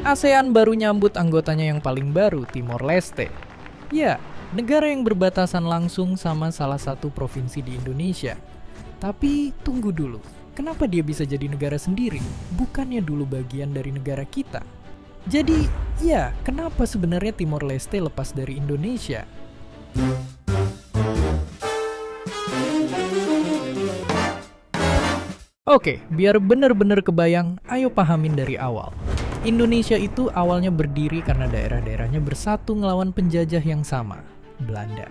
ASEAN baru nyambut anggotanya yang paling baru, Timor Leste. Ya, negara yang berbatasan langsung sama salah satu provinsi di Indonesia. Tapi tunggu dulu, kenapa dia bisa jadi negara sendiri? Bukannya dulu bagian dari negara kita? Jadi, ya, kenapa sebenarnya Timor Leste lepas dari Indonesia? Oke, biar bener-bener kebayang, ayo pahamin dari awal. Indonesia itu awalnya berdiri karena daerah-daerahnya bersatu ngelawan penjajah yang sama, Belanda.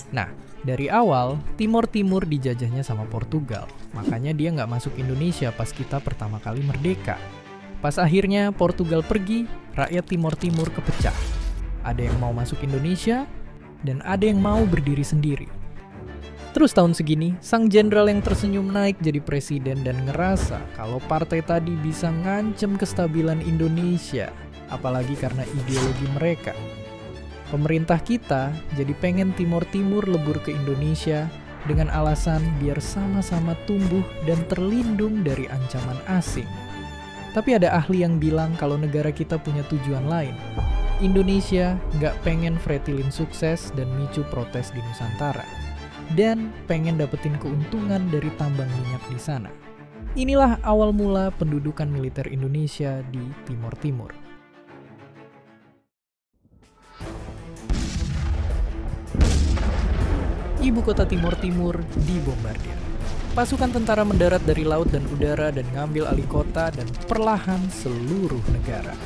Nah, dari awal, Timor Timur dijajahnya sama Portugal, makanya dia nggak masuk Indonesia pas kita pertama kali merdeka. Pas akhirnya Portugal pergi, rakyat Timor Timur kepecah. Ada yang mau masuk Indonesia, dan ada yang mau berdiri sendiri. Terus tahun segini, sang jenderal yang tersenyum naik jadi presiden dan ngerasa kalau partai tadi bisa ngancem kestabilan Indonesia, apalagi karena ideologi mereka. Pemerintah kita jadi pengen Timor Timur lebur ke Indonesia dengan alasan biar sama-sama tumbuh dan terlindung dari ancaman asing. Tapi ada ahli yang bilang kalau negara kita punya tujuan lain. Indonesia nggak pengen Fretilin sukses dan micu protes di Nusantara. Dan pengen dapetin keuntungan dari tambang minyak di sana. Inilah awal mula pendudukan militer Indonesia di Timor Timur. Ibu kota Timor Timur dibombardir. Pasukan tentara mendarat dari laut dan udara dan ngambil alih kota dan perlahan seluruh negara.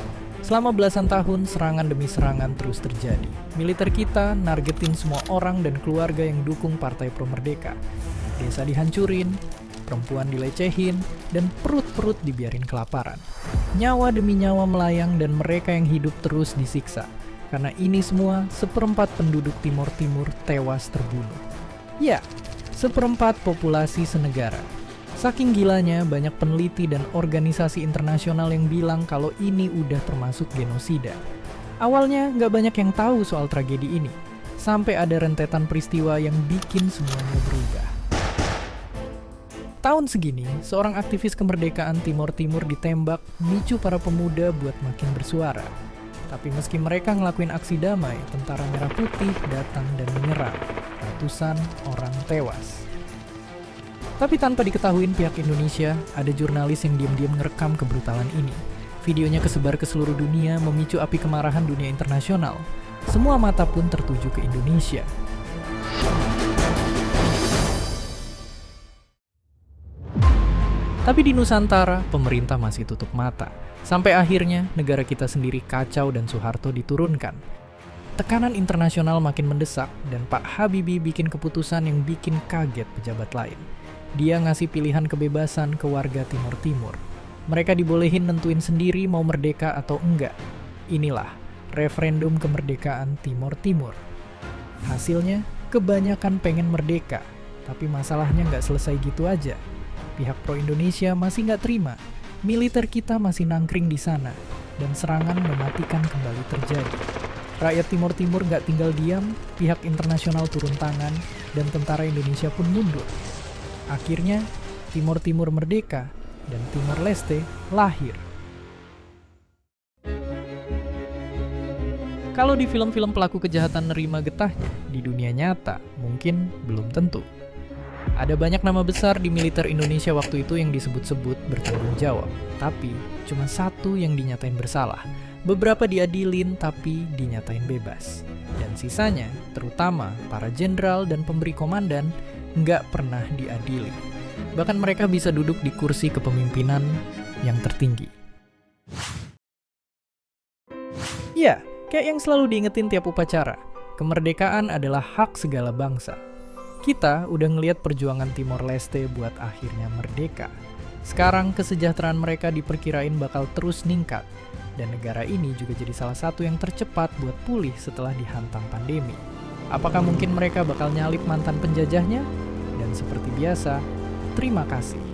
Selama belasan tahun, serangan demi serangan terus terjadi. Militer kita nargetin semua orang dan keluarga yang dukung Partai Pro Merdeka. Desa dihancurin, perempuan dilecehin, dan perut-perut dibiarin kelaparan. Nyawa demi nyawa melayang dan mereka yang hidup terus disiksa. Karena ini semua, seperempat penduduk Timor Timur tewas terbunuh. Ya, seperempat populasi senegara. Saking gilanya, banyak peneliti dan organisasi internasional yang bilang kalau ini udah termasuk genosida. Awalnya nggak banyak yang tahu soal tragedi ini, sampai ada rentetan peristiwa yang bikin semuanya berubah. Tahun segini, seorang aktivis kemerdekaan Timor Timur ditembak, micu para pemuda buat makin bersuara. Tapi meski mereka ngelakuin aksi damai, tentara merah putih datang dan menyerang. Ratusan orang tewas. Tapi tanpa diketahuin pihak Indonesia, ada jurnalis yang diam-diam ngerekam kebrutalan ini. Videonya kesebar ke seluruh dunia, memicu api kemarahan dunia internasional. Semua mata pun tertuju ke Indonesia. Tapi di Nusantara, pemerintah masih tutup mata. Sampai akhirnya, negara kita sendiri kacau dan Soeharto diturunkan. Tekanan internasional makin mendesak, dan Pak Habibie bikin keputusan yang bikin kaget pejabat lain. Dia ngasih pilihan kebebasan ke warga Timor Timur. Mereka dibolehin nentuin sendiri mau merdeka atau enggak. Inilah referendum kemerdekaan Timor Timur. Hasilnya, kebanyakan pengen merdeka. Tapi masalahnya nggak selesai gitu aja. Pihak pro-Indonesia masih nggak terima. Militer kita masih nangkring di sana. Dan serangan mematikan kembali terjadi. Rakyat Timor Timur nggak tinggal diam, pihak internasional turun tangan, dan tentara Indonesia pun mundur. Akhirnya, Timor Timur merdeka dan Timor Leste lahir. Kalau di film-film pelaku kejahatan nerima getahnya, di dunia nyata mungkin belum tentu. Ada banyak nama besar di militer Indonesia waktu itu yang disebut-sebut bertanggung jawab, tapi cuma satu yang dinyatain bersalah. Beberapa diadilin tapi dinyatain bebas. Dan sisanya, terutama para jenderal dan pemberi komandan, nggak pernah diadili. Bahkan mereka bisa duduk di kursi kepemimpinan yang tertinggi. Ya, kayak yang selalu diingetin tiap upacara, kemerdekaan adalah hak segala bangsa. Kita udah ngelihat perjuangan Timor Leste buat akhirnya merdeka. Sekarang kesejahteraan mereka diperkirain bakal terus ningkat. Dan negara ini juga jadi salah satu yang tercepat buat pulih setelah dihantam pandemi. Apakah mungkin mereka bakal nyalip mantan penjajahnya? Dan seperti biasa, terima kasih.